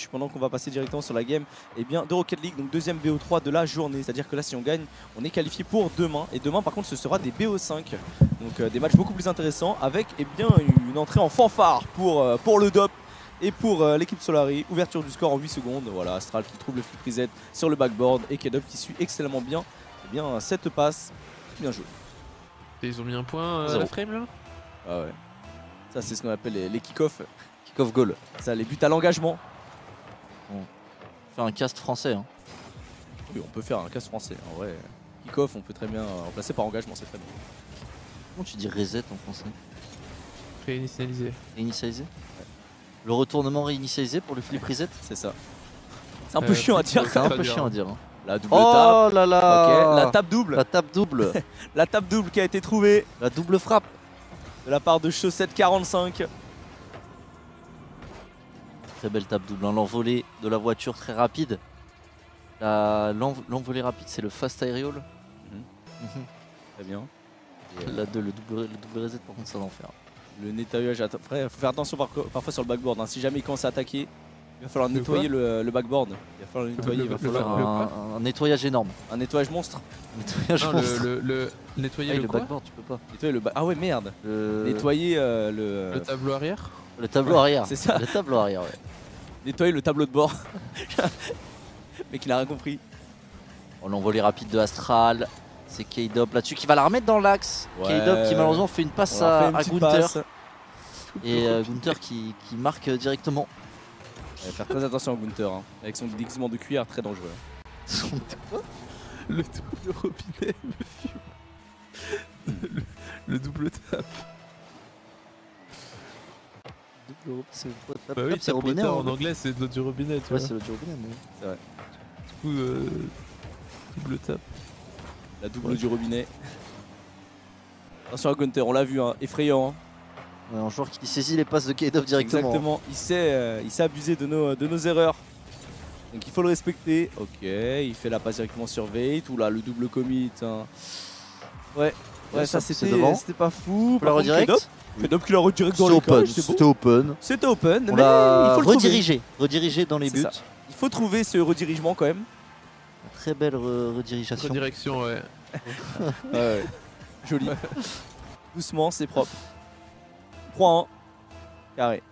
Pendant qu'on va passer directement sur la game de Rocket League, donc deuxième BO3 de la journée, c'est à dire que là si on gagne on est qualifié pour demain, et demain par contre ce sera des BO5, donc des matchs beaucoup plus intéressants avec une entrée en fanfare pour le DOP et pour l'équipe Solari. Ouverture du score en 8 secondes, voilà, Astral qui trouve le flip reset sur le backboard et K-Dub qui suit excellemment bien, cette passe, bien joué. Et ils ont mis un point à la frame là. Ah ouais, ça c'est ce qu'on appelle les kick-off goal, ça, les buts à l'engagement. On fait un cast français. Hein. Oui, on peut faire un cast français. En vrai, kick-off, on peut très bien remplacer par engagement, c'est très bien. Comment tu dis reset en français? Réinitialisé. Réinitialisé, ouais. Le retournement réinitialisé pour le flip reset. C'est ça. C'est un peu chiant à dire. C'est un peu chiant à dire. Hein. La double tape. Là là. Okay. La tape double. La tape double. La tape double qui a été trouvée. La double frappe. De la part de Chaussette 45. Très belle tape double, hein. L'envolée de la voiture très rapide. L'envolée rapide, c'est le fast aerial. Très bien. Et le double reset, par contre, ça va en faire. Le nettoyage, après, il faut faire attention parfois sur le backboard. Hein. Si jamais il commence à attaquer, il va falloir nettoyer le backboard. Il va falloir le nettoyer. Il va falloir un nettoyage énorme. Un nettoyage monstre. Le nettoyer le backboard, tu peux pas. Nettoyer ah ouais, merde. Nettoyer le tableau arrière. Le tableau arrière. C'est ça. Le tableau arrière, ouais. Nettoyer le tableau de bord. Mec, il a rien compris. L'envolée rapide de Astral. C'est K-Dub là-dessus qui va la remettre dans l'axe. Ouais. K-Dub qui malheureusement fait une passe à Gunther. Et Gunther qui marque directement. Ouais, faire très attention à Gunther, hein. Avec son déguisement de cuillère très dangereux. Le double robinet me fume. Le double tape. Bah oui, c'est robinet. En anglais, c'est de l'eau du robinet. Ouais, c'est l'eau du robinet. C'est vrai. Du coup, double tape. La double du robinet. Attention à Gunther, on l'a vu, hein, effrayant. Hein. Ouais, un joueur qui saisit les passes de K-Dub directement. Exactement, il sait abuser de nos erreurs. Donc il faut le respecter. Ok, il fait la passe directement sur Veit. Oula, le double commit. Hein. Ouais, ça c'était pas fou. Pour la redirect. K-Dub qui la redirect dans les cages, c'était open. C'était open, mais il faut le rediriger dans les buts. Ça. Il faut trouver ce redirigement quand même. Très belle redirigation. Redirection, ouais. Ouais. Joli. Doucement, c'est propre. 3-1. Carré.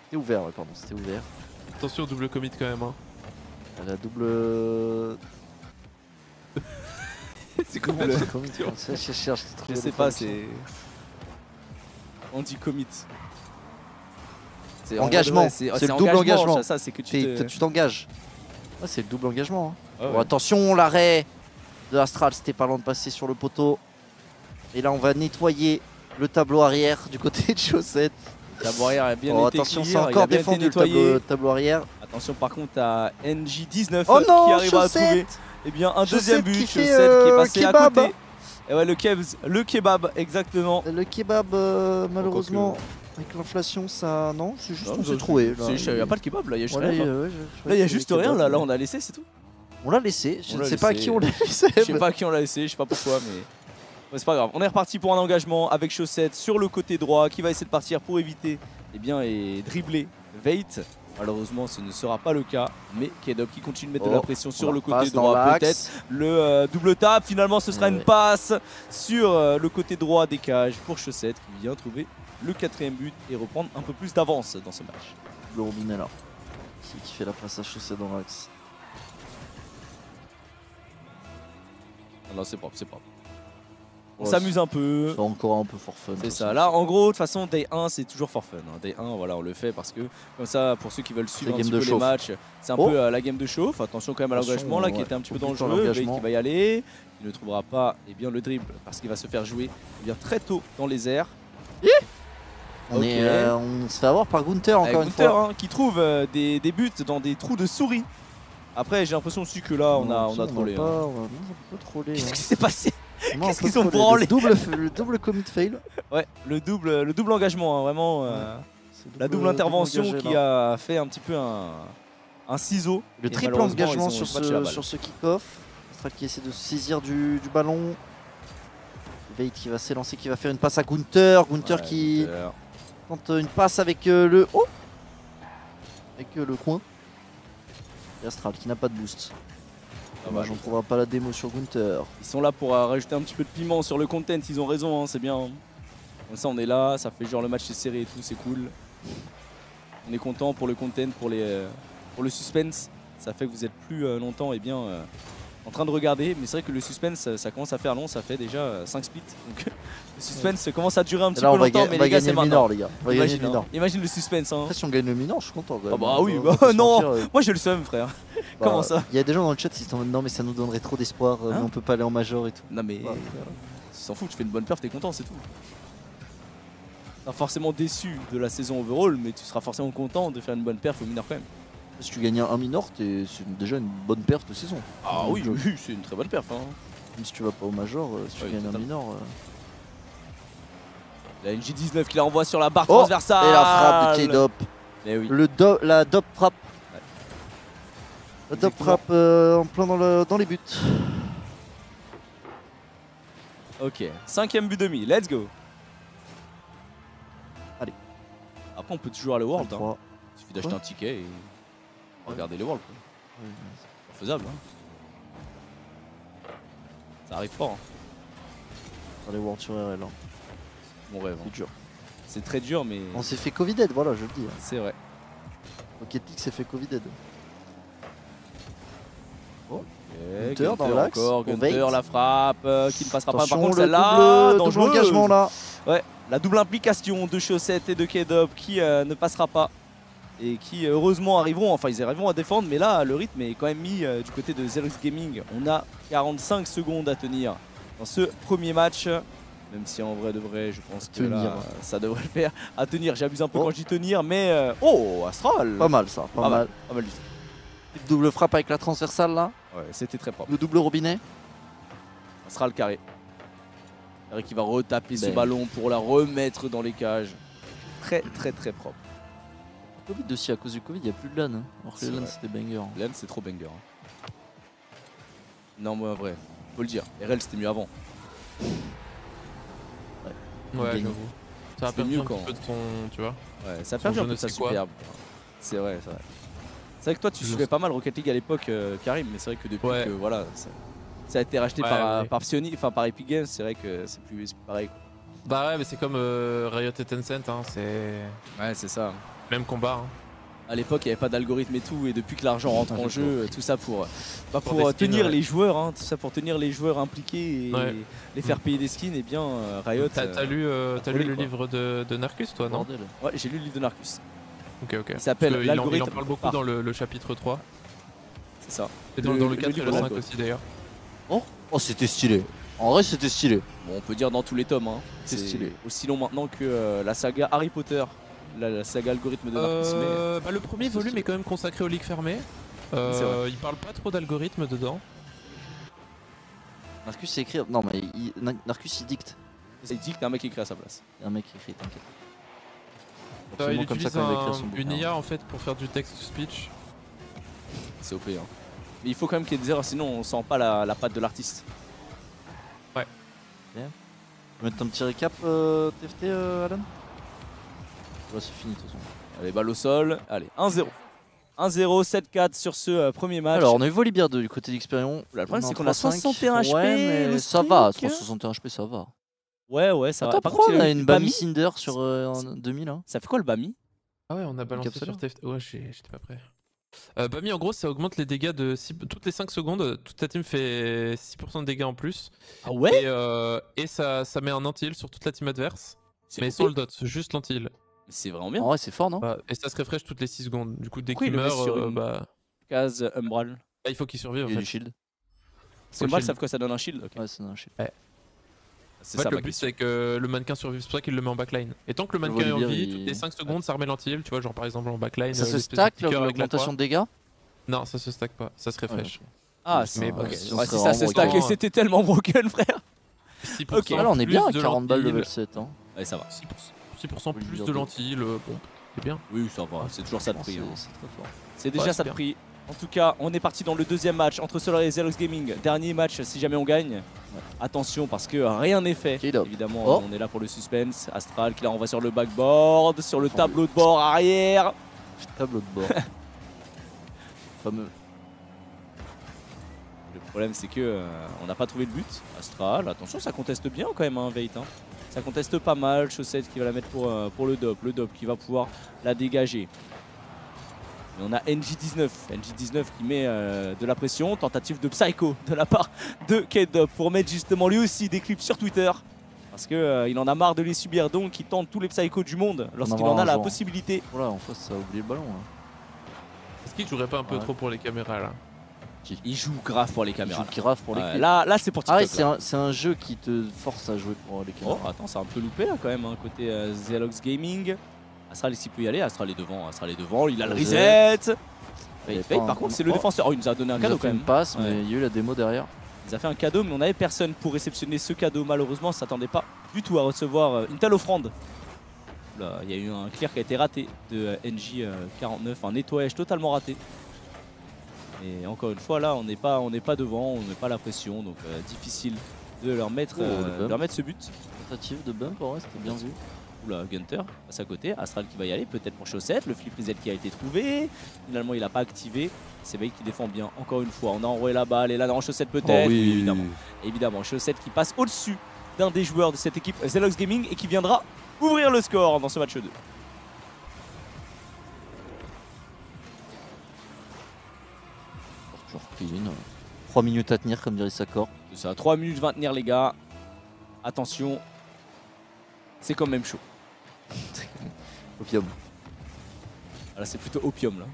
C'était ouvert, ouais, pardon, c'était ouvert. Attention au double commit quand même. Hein. La double... C'est comment le commit? Je sais pas, c'est... Anti-commit. Engagement, c'est le double engagement. Ça, c'est que tu t'engages. Ouais, c'est le double engagement. Hein. Ouais. Bon, attention, l'arrêt de Astral, c'était pas loin de passer sur le poteau. Et là, on va nettoyer le tableau arrière du côté de Chaussette. Le tableau arrière a bien été attention, c'est clear, encore défendu le tableau arrière. Attention par contre à NJ19 qui arrivera à trouver un deuxième but. Chaussette qui est passé à côté. Et ouais, le kebab, exactement. Le kebab, malheureusement, avec l'inflation, ça. Non, c'est juste on s'est trouvé. Il n'y a pas le kebab là, il y a juste rien. Là, il y a juste rien, là on a laissé, c'est tout. On l'a laissé, je ne sais pas à qui on l'a laissé. Je sais pas à qui on l'a laissé, je sais pas pourquoi, mais. C'est pas grave, on est reparti pour un engagement avec Chaussette sur le côté droit qui va essayer de partir pour éviter et dribbler Veit. Malheureusement ce ne sera pas le cas, mais K-Dub qui continue de mettre de la pression sur le côté droit, peut-être le double tap, finalement ce sera une passe sur le côté droit des cages pour Chaussette qui vient trouver le 4ème but et reprendre un peu plus d'avance dans ce match. Le robinet là, qui fait la passe à Chaussette dans l'axe. Non, c'est propre, c'est propre. On s'amuse un peu. C'est encore un peu for fun. C'est ça. Là, en gros, de toute façon, Day 1, c'est toujours for fun. Hein. Day 1, voilà, on le fait parce que, comme ça, pour ceux qui veulent suivre un petit peu les matchs, c'est un peu la game de chauffe. Attention quand même à l'engagement, là, qui était un petit peu dangereux. Veit qui va y aller. Il ne trouvera pas le dribble parce qu'il va se faire jouer très tôt dans les airs. On se fait avoir par Gunther encore une fois. Hein, qui trouve des buts dans des trous de souris. Après, j'ai l'impression aussi que là, on a trollé. Qu'est-ce qui s'est passé? Qu'est-ce qu'ils ont branlé? Le double commit fail. Ouais, le double engagement, hein, vraiment. La double intervention qui a fait un petit peu un ciseau. Le triple engagement sur ce kick-off. Astral qui essaie de se saisir du ballon. Veit qui va s'élancer, qui va faire une passe à Gunther. Gunther qui tente une passe avec le haut. Avec le coin. Et Astral qui n'a pas de boost. Dommage, on trouvera pas la démo sur Gunther. Ils sont là pour rajouter un petit peu de piment sur le content, ils ont raison, hein, c'est bien. Hein. Comme ça on est là, ça fait genre le match est serré et tout, c'est cool. On est content pour le content, pour le suspense. Ça fait que vous êtes plus longtemps et bien en train de regarder. Mais c'est vrai que le suspense ça commence à faire long, ça fait déjà 5 splits. Donc le suspense commence à durer un petit peu longtemps, mais les gars c'est maintenant. Les gars. On va gagner le minor. Imagine le suspense. Hein. Après, si on gagne le minor, je suis content. Ah bah oui, bah, non, moi j'ai le seum frère. Bah, comment ça? Il y a des gens dans le chat qui sont en mode non mais ça nous donnerait trop d'espoir, mais on peut pas aller en major et tout. Non mais s'en fout, tu fais une bonne perf, t'es content, c'est tout. Pas forcément déçu de la saison overall, mais tu seras forcément content de faire une bonne perf au minor quand même. Si tu gagnes un minor, c'est déjà une bonne perf de saison. Ah oui, oui, c'est une très bonne perf. Hein. Même si tu vas pas au major, si tu gagnes un minor. La NG19 qui la renvoie sur la barre transversale. Et la frappe de K-Dop. Mais oui. La Dop frappe. Ouais. La Dop frappe en plein dans les buts. Ok, 5ème but demi, let's go. Allez. Après on peut toujours aller au World. Hein. Il suffit d'acheter un ticket et regarder les Worlds. C'est faisable. Hein. Ça arrive fort. Hein. Dans les Worlds sur RL. Hein. Mon rêve. C'est dur. C'est très dur mais... On s'est fait Covid-Dead, voilà je le dis. C'est vrai. Rocket League s'est fait Covid-Dead. Gunther dans l'axe. Gunther la frappe qui ne passera pas. Par contre celle-là, double engagement là. Ouais, la double implication de Chaussette et de K-Dop qui ne passera pas. Et qui heureusement arriveront, enfin ils arriveront à défendre, mais là le rythme est quand même mis du côté de Zerux Gaming. On a 45 secondes à tenir dans ce premier match. Même si en vrai de vrai, je pense que là, ça devrait le faire. À tenir, j'abuse un peu quand je dis tenir, mais... Oh, Astral. Pas mal ça, pas mal. Pas mal du tout. Petite double frappe avec la transversale là. Ouais, c'était très propre. Le double robinet. Astral carré. Carré qui va retaper ce ballon pour la remettre dans les cages. Très très très propre. Covid aussi, à cause du Covid, il n'y a plus de LAN. Hein. Alors que les LAN c'était banger. LAN c'est trop banger. Hein. Non, moi en vrai, faut le dire. RL c'était mieux avant. Ouais, j'avoue. Ça a perdu mieux un quand... petit peu de son, tu vois. Ouais, ça a perdu un peu de sa superbe. C'est vrai, c'est vrai. C'est vrai que toi tu suivais pas mal Rocket League à l'époque, Karim, mais c'est vrai que depuis que voilà, ça a été racheté par Psioni, enfin par Epic Games, c'est vrai que c'est plus pareil. Bah ouais, mais c'est comme Riot et Tencent, hein, c'est... Ouais, c'est ça. Même combat. Hein. À l'époque, il n'y avait pas d'algorithme et tout, et depuis que l'argent rentre en jeu, tout ça pour tenir les joueurs, hein, tout ça pour tenir les joueurs impliqués et les faire payer des skins, et bien Riot. T'as lu le livre de Narcus, toi, non? Ouais, j'ai lu le livre de Narcus. Ok, ok. Il s'appelle l'algorithme. Il en parle beaucoup dans le chapitre 3. C'est ça. Et dans le 4 et le 5 aussi d'ailleurs. Oh, c'était stylé. En vrai, c'était stylé. Bon, on peut dire dans tous les tomes. Hein. C'est stylé. Aussi long maintenant que la saga Harry Potter. La saga algorithme de Narcus. Le premier volume est quand même consacré aux ligues fermées. Il parle pas trop d'algorithme dedans. Narcus c'est écrit. Non mais Narcus il dicte. Il dicte, un mec écrit à sa place. Un mec écrit, t'inquiète. Il utilise une IA en fait pour faire du text-to-speech. C'est OP. Hein. Mais il faut quand même qu'il y ait des erreurs, sinon on sent pas la patte de l'artiste. Ouais. Bien. Tu veux mettre un petit récap TFT Alan? Ouais, c'est fini de toute façon. Allez, balle au sol. Allez, 1-0. 1-0, 7-4 sur ce premier match. Alors, on a eu Volibear 2 du côté d'Expérion. Le problème, c'est qu'on a 61 HP. Ouais, mais ça va, 361 HP, ça va. Ouais, ça va. Par contre, on a une Bami Cinder sur 2000. Hein. Ça fait quoi le Bami? Ah ouais, on a balancé sur TFT. Ouais, j'étais pas prêt. Bami, en gros, ça augmente les dégâts de toutes les 5 secondes. Toute la team fait 6% de dégâts en plus. Ah ouais? Et ça met un anti-heal sur toute la team adverse. Mais OP. sans le dot, juste l'anti-heal. C'est vraiment bien. Ouais, c'est fort, non? Et ça se refresh toutes les 6 secondes. Du coup, dès qu'il meurt, case Umbral. Il faut qu'il survive. Il y a du shield. C'est Umbral, savent quoi ça donne un shield? Ouais, ça donne un shield. Ouais. C'est ça, le but, c'est que le mannequin survive, c'est pour ça qu'il le met en backline. Et tant que le mannequin est en vie, toutes les 5 secondes, ça remet l'anti-heal, tu vois, genre par exemple en backline. Ça se stack l'augmentation de dégâts? Non, ça se stack pas, ça se refresh. Ah, mais si ça se stack, et c'était tellement broken, frère. Ok, alors on est bien à 40 balles level 7. Hein. Ouais, ça va. 6% plus de lentilles, bon, c'est bien. Oui, ça va, c'est toujours ça de prix. C'est très fort. C'est déjà ça de prix. En tout cas, on est parti dans le deuxième match entre Solar et Zerux Gaming. Dernier match si jamais on gagne. Attention parce que rien n'est fait. K-Dop. Évidemment, Oh. on est là pour le suspense. Astral qui la renvoie sur le backboard, sur le tableau de bord arrière. Tableau de bord. Fameux. Le problème c'est que on n'a pas trouvé le but. Astral, attention, ça conteste bien quand même, hein, Veit. Hein. Ça conteste pas mal. Chaussette qui va la mettre pour le DOP. Le DOP qui va pouvoir la dégager. Et on a NJ19. NJ19 qui met de la pression. Tentative de psycho de la part de K-Dop pour mettre justement lui aussi des clips sur Twitter. Parce que il en a marre de les subir, donc il tente tous les psychos du monde lorsqu'il en a la possibilité. Voilà, en face ça a oublié le ballon. Là. Est-ce qu'il jouerait pas un peu trop pour les caméras là? Il joue grave pour les Il caméras. joue grave pour les clips. Là c'est pour TikTok. Ah ouais, c'est un jeu qui te force à jouer pour les caméras. Oh, attends, c'est un peu loupé là quand même, hein, côté Zelox Gaming. Astral, s'il peut y aller, Astral est devant, il a le reset. Veit, par contre, c'est le défenseur. Oh, il nous a donné un cadeau quand même. Il passe, Ouais. mais il y a eu la démo derrière. Il nous a fait un cadeau, mais on n'avait personne pour réceptionner ce cadeau. Malheureusement, on ne s'attendait pas du tout à recevoir une telle offrande. Là, il y a eu un clear qui a été raté de NJ49, un nettoyage totalement raté. Et encore une fois, là, on n'est pas devant, on met pas la pression, donc difficile de leur mettre, ce but. Tentative de bump, ouais, c'était bien vu. Oula, Gunter passe à côté, Astral qui va y aller, peut-être pour Chaussette, le flip reset qui a été trouvé. Finalement, il n'a pas activé. C'est Veit qui défend bien, encore une fois. On a envoyé la balle et là, dans Chaussette peut-être. Oh oui, évidemment. Évidemment, Chaussette qui passe au-dessus d'un des joueurs de cette équipe Zelox Gaming et qui viendra ouvrir le score dans ce match 2. Toujours clean. 3 minutes à tenir, comme dirait Sakor. C'est ça, 3 minutes 20 à tenir, les gars. Attention, c'est quand même chaud. Opium. Là, c'est plutôt opium là.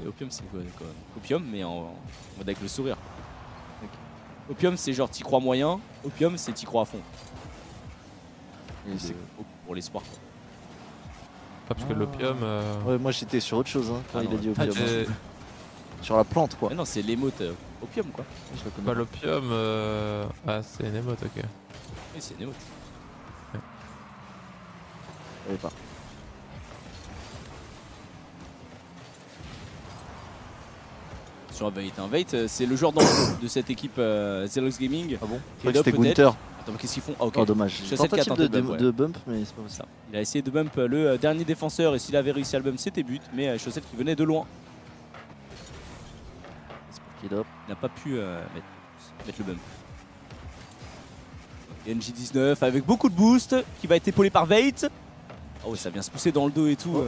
Et opium, c'est quoi? Opium, mais en mode avec le sourire. Opium, c'est genre t'y crois moyen. Opium, c'est t'y crois à fond. Pour l'espoir. Parce que l'opium. Ouais, moi j'étais sur autre chose hein, quand il a dit opium. Ah, Sur la plante quoi. Mais non, c'est l'émote opium quoi. Je la connais. pas l'opium. Ah, c'est une émote, ok. Oui, c'est une émote. Je savais pas. Sur Veit. Veit, c'est le joueur dangereux de cette équipe Zelox Gaming. Ah bon? K-Dop, C'était peut-être. Gunther. Attends, mais qu'est-ce qu'ils font? Ah, ok. Oh dommage. Chaussette qui a tenté Tentative de bump, de bump, mais c'est pas possible. Ça. Il a essayé de bump le dernier défenseur et s'il avait réussi à le bump, c'était but. Mais Chaussette qui venait de loin. C'est pour K-Dop. Il n'a pas pu mettre le bump. Et NJ19 avec beaucoup de boost qui va être épaulé par Veit. Oh, ça vient se pousser dans le dos et tout.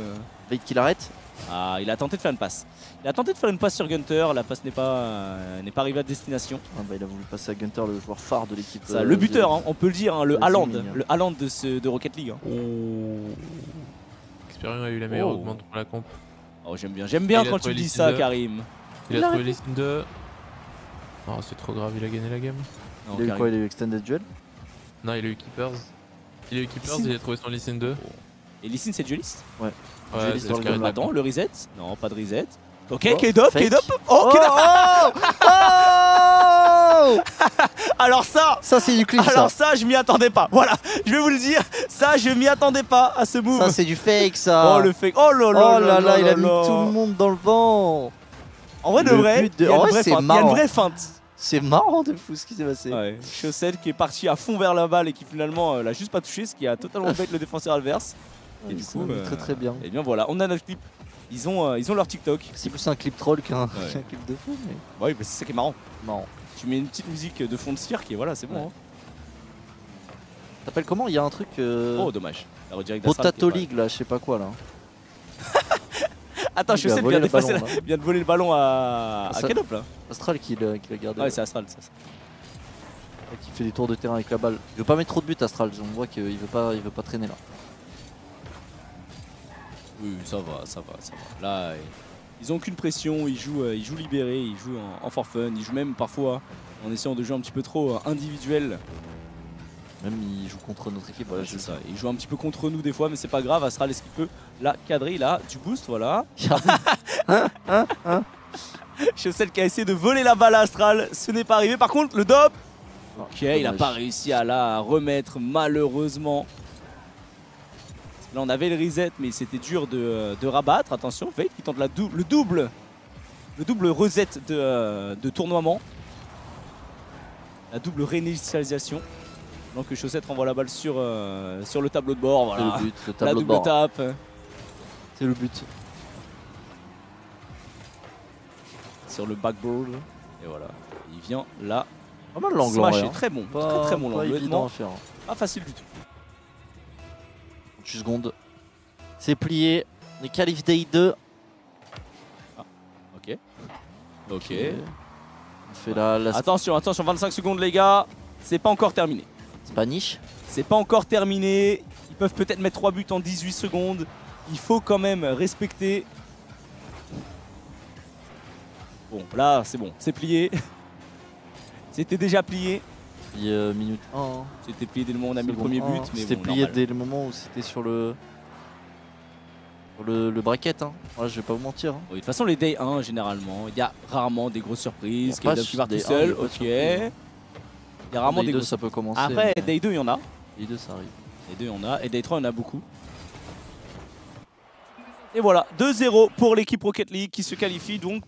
Veit qui l'arrête. Ah, il a tenté de faire une passe. Il a tenté de faire une passe sur Gunter. La passe n'est pas arrivée à destination. Ah bah, il a voulu passer à Gunter, le joueur phare de l'équipe. Le buteur, hein, on peut le dire, hein, le de Haaland. Gaming, hein. Le Haaland de Rocket League. Hein. Experian a eu la meilleure Oh. augmente pour la comp. Oh, j'aime bien Il a quand tu trouvé dis l'issue ça, de- Karim. Il a trouvé les signes de. Oh, c'est trop grave, il a gagné la game. Non, Il a eu Karim. quoi? Il a eu Extended Duel. Non, il a eu Keepers. Il a eu Keepers, Listen. il a trouvé son Listen 2. Et Lysine, c'est dueliste. Ouais, Dueliste c'est dans ce le qu'il y a game. dedans. Attends, le reset. Non, pas de reset. Ok, Oh, K-Dop, fake. K-Dop. Oh, K-Dop. Oh Alors ça, Ça c'est du clip ça. alors ça, je m'y attendais pas. Voilà, je vais vous le dire. Ça, je m'y attendais pas à ce move. Ça c'est du fake ça. Oh le fake. Oh là Oh là là là, il a mis là. tout le monde dans le vent. En vrai de Le vrai, but de- il y a en une vrai, vraie c'est feinte. Il y a une marrant. vraie feinte. C'est marrant de fou ce qui s'est passé. Ouais. Chaussette qui est parti à fond vers la balle et qui finalement l'a juste pas touché, ce qui a totalement fait le défenseur adverse. Ouais, Et du ils coup, sont mis très très bien. Et bien voilà, on a notre clip. Ils ont leur TikTok. C'est plus un clip troll qu'un Ouais. qu'un clip de fou, mais Ouais, mais c'est ça qui est marrant. marrant. Tu mets une petite musique de fond de cirque et voilà, c'est bon. Ouais. Hein. T'appelles comment? Il y a un truc. Oh, dommage. La redirect d'Astral Potato qui est pas- League là, je sais pas quoi là. Attends, Il a Chaussette volé vient, le d'effacer ballon, vient de voler le ballon à Ça- K-Dop là. Astral qui l'a gardé. Ouais, c'est Astral. C'est Astral. Qui fait des tours de terrain avec la balle. Il veut pas mettre trop de buts Astral, on voit qu'il veut pas traîner là. Oui, ça va. Là, ils ont aucune pression, ils jouent libérés, ils jouent en for fun, ils jouent même parfois en essayant de jouer un petit peu trop individuel. Même il joue contre notre équipe, voilà, Ouais, c'est ça. Ils jouent un petit peu contre nous des fois, mais c'est pas grave. Astral, est-ce qu'il peut la cadrer? Il a du boost, voilà. Chaussette qui a essayé de voler la balle à Astral, ce n'est pas arrivé. Par contre, le DOP, ok, il n'a pas réussi à la remettre malheureusement. Là, on avait le reset, mais c'était dur de rabattre. Attention, Veit qui tente le double reset de tournoiement. la double réinitialisation. Donc que Chaussette renvoie la balle sur le tableau de bord. Voilà. C'est le but, le La tableau de double bord. tape. C'est le but. Sur le backboard. Et voilà. Il vient là. Pas mal l'angle. Smash Ouais, est très bon. pas, très bon pas l'angle. évident Honnêtement, à faire. pas facile du tout. 28 secondes. C'est plié. Les qualifs Day 2. Ok. Ok. On fait la Attention, attention, 25 secondes les gars. C'est pas encore terminé. Spanish. C'est pas encore terminé. Ils peuvent peut-être mettre 3 buts en 18 secondes. Il faut quand même respecter. Bon, là, c'est bon. C'est plié. C'était déjà plié. Minute 1. Hein. C'était plié dès le moment où on a mis le Seconde premier 1. but. Mais C'était bon, plié normal. dès le moment où c'était sur le bracket. Hein. Ouais, je vais pas vous mentir. Hein. Oui, de toute façon, les Day 1, généralement, il y a rarement des grosses surprises. Bon, pas Qui part tout Day 1, seul, il y a pas de ok. surprise. Il y a rarement Day des 2, grosses. ça peut commencer. Après, mais Day 2, il y en a. Day 2, ça arrive. Day 2, il y en a. Et Day 3, il y en a beaucoup. Et voilà, 2-0 pour l'équipe Rocket League qui se qualifie donc